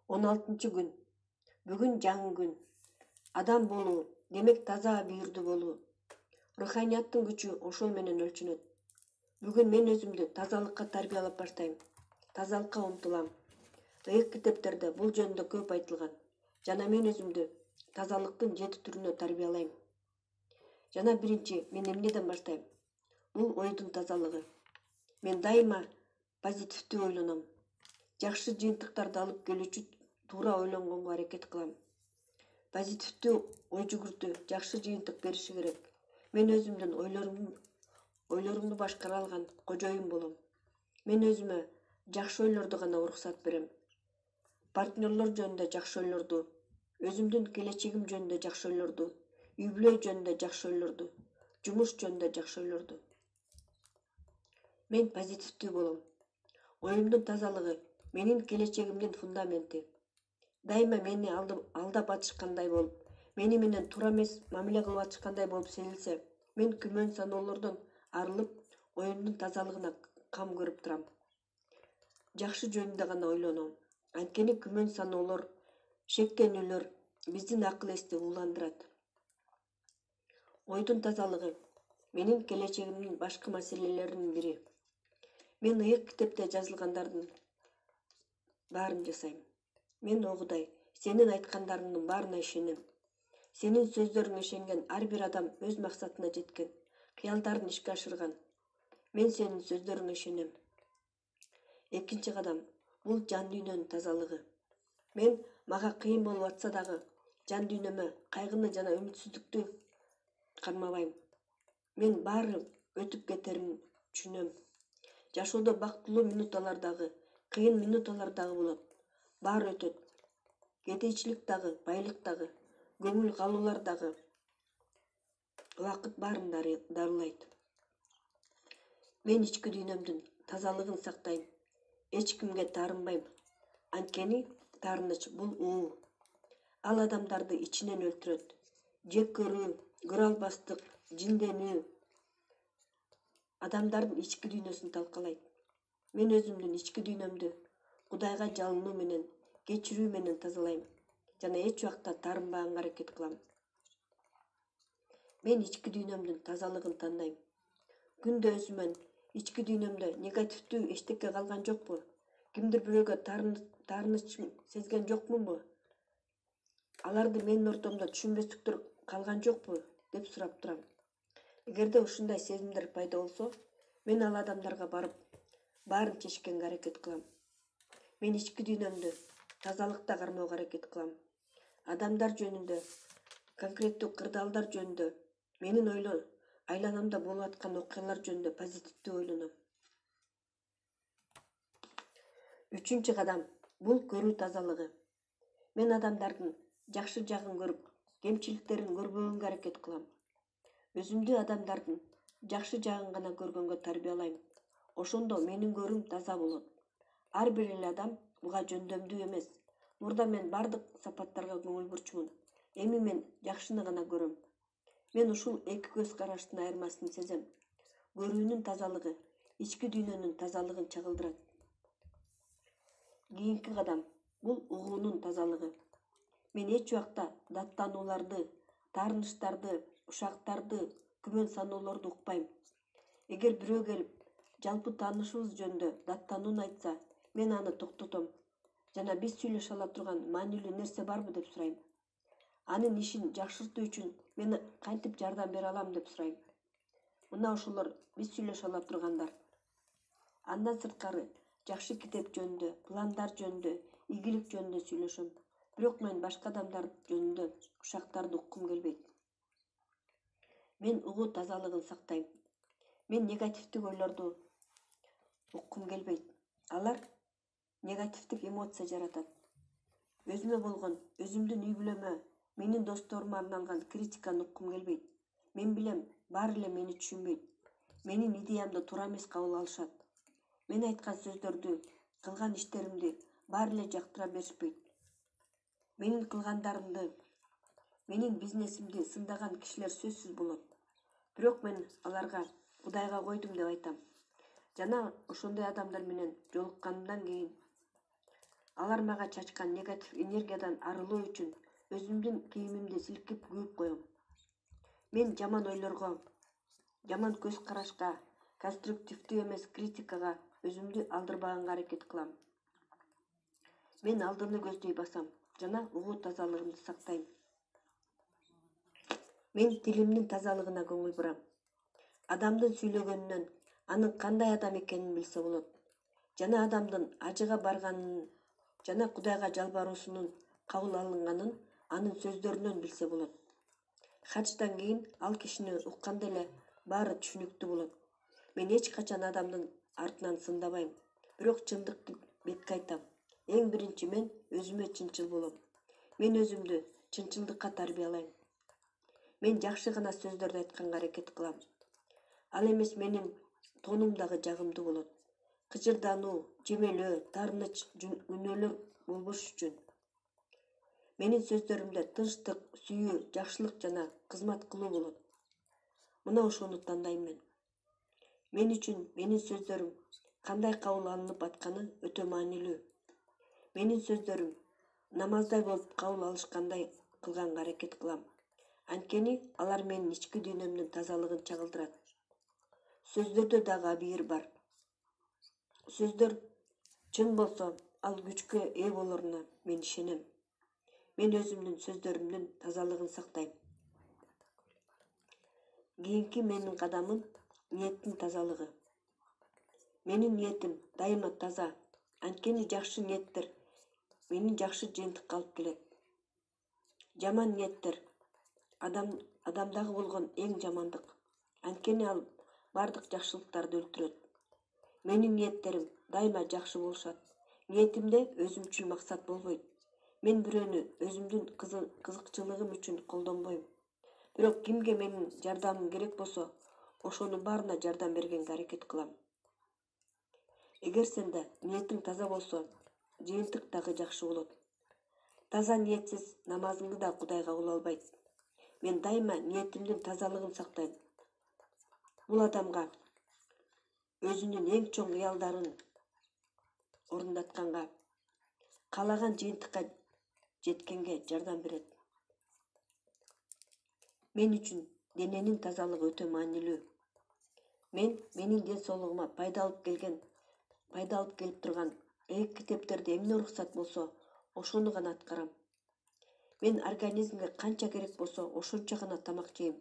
16 күн. Бүгүн жаңы күн. Адам болуу, демек таза бүйүрдүү болуу. Руханияттын күчү ошол менен өлчөнөт. Бүгүн мен өзүмдү тазалыкка тарбиялап баштайм. Тазалыкка умтулам. Ыйык китептерде бул жөнүндө көп айтылган. Жана мен өзүмдү тазалыктын 7 түрүнө тарбиялайм. Жана биринчи мен эмнеден баштайм? Бул ойдун тазалыгы. Мен дайыма позитивдүү ойлоном. Жакшы жыйынтыктарды алып келүүчү туура ойлонгонго аракет кылам. Позитивдүү ой жүгүртүү жакшы жыйынтык бериши керек. Мен өзүмдүн ойлорумду башкара алган кожоюн болом. Мен өзүмө жакшы ойлорду гана уруксат берем. Партнерлор жөнүндө жакшы ойлорду, өзүмдүн келечегим жөнүндө жакшы ойлорду, үй-бүлө жөнүндө жакшы ойлорду, жумуш жөнүндө жакшы ойлорду. Мен позитивдүү болом. Оюмдун тазалыгы менин келечегимдин фундаменти. Дайыма мени алдап атышкандай болуп, мени менен туура эмес мамиле кылып атышкандай болуп сезилсе, мен күмөн саноолордон арылып, оюмдун тазалыгына кам көрүп турам. Жакшы жөнүндө гана ойлоном. Анткени күмөн саноолор, шектенүүлөр биздин акыл эсти ууландырат. Ойдун тазалыгы менин келечегимдин башкы маселелеринин бири. Мен ыйык китепте жазылгандардын баарын жасайм. Мен огудай, сенин айткандарыңдын баарына ишенем. Сенин сөздөрүңө ишенген ар бир адам өз максатына жеткен, кыялдарын ишке ашырган. Мен сенин сөздөрүңө ишенем. Экинчи кадам бул жан дүйнөнүн тазалыгы. Мен мага кыйын болуп атса дагы жан дүйнөмө кайгыны жана үмүтсүздүктү кармабайм. Мен баары өтүп кетерин түшүнөм. Жашоодо бактылуу минуталар дагы, кыйын минуталар дагы болот. Баары өтөт. Кедейчилик дагы, байлык дагы, көңүл калуулар дагы. Убакыт баарын дарылайт. Мен ички дүйнөмдүн тазалыгын сактайм. Эч кимге таарынбайм. Анткени таарыныч бул уу. Ал адамдарды ичинен өлтүрөт. Жек көрүү, көрө албастык, жинденүү адамдардын ички дүйнөсүн талкалайт. Мен өзүмдүн ички дүйнөмдү Кудайга жалынуу менен, кечирүү менен тазалайм жана эч убакта таарынбаганга аракет кылам. Мен ички дүйнөмдүн тазалыгын тандайм. Күндө өзүмөн ички дүйнөмдө негативдүү эчтеке калган жокпу? Кимдир бирөөгө таарыныч сезген жокмунбу? Аларды менин ортомдо түшүнбөстүктөр калган жокпу деп сурап турам. Эгерде ушундай сезимдер пайда болсо, мен ал адамдарга барып, баарын чечкенге аракет кылам. Мен ички дүйнөмдү тазалыкта кармоого аракет кылам. Адамдар жөнүндө, конкреттүү кырдаалдар жөнүндө, менин айланамда болуп аткан окуялар жөнүндө позитивдүү ойлоном. Үчүнчү кадам бул көрүү тазалыгы. Мен адамдардын жакшы жагын көрүп, кемчиликтерин көрбөгөнгө аракет кылам. Өзүмдү адамдардын жакшы жагын гана көргөнгө тарбиялайм. Ошондо менин көрүүм таза болот. Ар бир эле адам буга жөндөмдүү эмес. Мурда мен бардык сапаттарга көңүл бурчумун. Эми мен жакшыны гана көрөм. Мен ушул эки көз караштын айырмасын сезем. Көрүүнүн тазалыгы ички дүйнөнүн тазалыгын чагылдырат. Кийинки кадам бул угуунун тазалыгы. Мен эч убакта даттанууларды, таарынычтарды, ушактарды, күмөн саноолорду укпайм. Эгер бирөө келип, жалпы таанышыбыз жөнүндө даттанууну айтса, мен аны токтотом жана биз сүйлөшө ала турган маанилүү нерсе барбы деп сурайм. Анын ишин жакшыртуу үчүн мен кантип жардам бере алам деп сурайм. Мына ошолор биз сүйлөшө ала тургандар. Андан сырткары жакшы китеп жөнүндө, пландар жөнүндө, ийгилик жөнүндө сүйлөшөм. Бирок мен башка адамдар жөнүндө ушактарды уккум келбейт. Мен угуу тазалыгын сактайм. Мен негативдик ойлорду уккум келбейт. Алар негативдик эмоция жаратат. Өзүмө болгон, өзүмдүн үй-бүлөмө, менин досторума арналган критиканы уккум келбейт. Мен билем, баары эле мени түшүнбөйт. Менин идеямды туура эмес кабыл алышат. Мен айткан сөздөрдү, кылган иштеримди баары эле жактыра беришпейт. Менин кылгандарымды, менин бизнесимди сындаган кишилер сөзсүз болот. Бирок мен аларга Кудайга койдум деп айтам. Жана ошондой адамдар менен жолукканымдан кийин Алар мага чачкан негатив энергиядан арылуу үчүн өзүмдүн кийимимди силкип күйүп коем. Мен жаман ойлорго, жаман көз карашка, конструктивдүү эмес критикага өзүмдү алдырбаганга аракет кылам. Мен алдыны көздөй басам жана угуу тазалыгымды сактайм. Мен тилимдин тазалыгына көңүл бурам. Адамдын сүйлөгөнүнөн анын кандай адам экенин билсе болот. Жана адамдын ажыга барганын жана Кудайга жалбаруусунун кабыл алынганын анын сөздөрүнөн билсе болот. Хачтан кийин ал кишини укканда эле баары түшүнүктүү болот. Мен эч качан адамдын артынан сындабайм, бирок чындыкты бетке айтам. Эң биринчи мен өзүмө чынчыл болом. Мен өзүмдү чынчылдыкка тарбиялайм. Мен жакшы гана сөздөрдү айтканга аракет кылам. Ал эмес менин тонум дагы жагымдуу болот. Кыжырдануу, жемелөө, таарыныч үнөөлөр болбош үчүн. Менин сөздөрүмдө тынчтык, сүйүү, жакшылык жана кызмат кылуу болот. Мына ошону тандайм мен. Мен үчүн менин сөздөрүм кандай кабыл алынып атканы өтө маанилүү. Менин сөздөрүм намаздай болуп кабыл алышкандай кылганга аракет кылам. Анткени алар менин ички дүйнөмдүн тазалыгын чагылдырат. Сөздөрдө дагы абийир бар. Сөздөр чын болсо, ал күчкө ээ болоруна мен ишенем. Мен өзүмдүн сөздөрүмдүн тазалыгын сактайм. Кийинки менин кадамым ниеттин тазалыгы. Менин ниетим дайыма таза. Анткени жакшы ниеттер мени жакшы жыйынтыкка алып келет. Жаман ниеттер адамдагы болгон эң жамандык. Анткени ал бардык жакшылыктарды өлтүрөт. Менин ниеттерим дайыма жакшы болушат. Ниетимде өзүмчүл максат болбойт. Мен бирөөнү өзүмдүн кызыкчылыгым үчүн колдонбойм. Бирок кимге менин жардамым керек болсо, ошонун баарына жардам бергенге аракет кылам. Эгер сенде ниетиң таза болсо, жыйынтык дагы жакшы болот. Таза ниетсиз намазыңды да Кудай кабыл албайт. Мен дайыма ниетимдин тазалыгын сактайм. Бул адамга өзүнүн эң чоң ыялдарын орундатканга, каалаган жыйынтыкка жеткенге жардам берет. Мен үчүн дененин тазалыгы өтө маанилүү. Менин ден соолугума пайда алып келип турган китептерде эмне уруксат болсо, ошону гана аткарам. Мен организмге канча керек болсо, ошончо гана тамак жейм.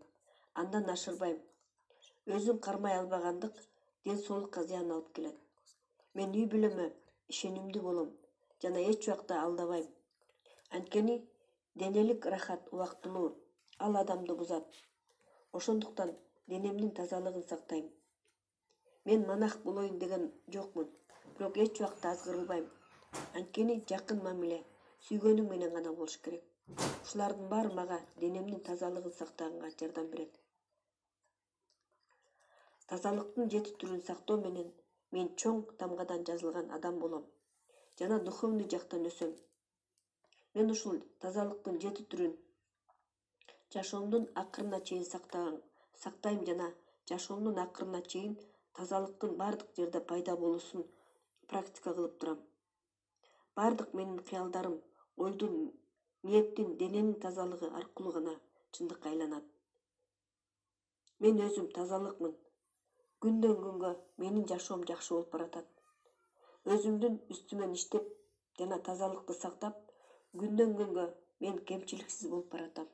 Андан ашырбайм. Өзүн кармай албагандык ден соолукка зыян алып келет. Мен үй бүлөмө ишенимдүү болом жана эч убакта алдабайм. Анткени денелик рахат убактылуу, ал адамды бузат. Ошондуктан денемдин тазалыгын сактайм. Мен монах болоюн деген жокмун, бирок эч убакта азгырылбайм. Анткени жакын мамиле сүйгөнүң менен гана болуш керек. Ушулардын баары мага денемдин тазалыгын сактаганга жардам берет. Тазалыктын 7 түрүн сактоо менен мен чоң тамгадан жазылган адам болом жана духовный жактан өсөм. Мен ушул тазалыктын 7 түрүн жашоомдун акырына чейин сактайм жана жашоомдун акырына чейин тазалыктын бардык жерде пайда болуусун практика кылып турам. Бардык менин кыялдарым, ойдун, ниеттин, дененин тазалыгы аркылуу гана чындыкка айланат. Мен өзүм тазалыкмын. Күндөн күнгө менин жашоом жакшы болуп баратат. Өзүмдүн үстүмөн иштеп жана тазалыкты сактап, күндөн күнгө мен кемчиликсиз болуп баратам.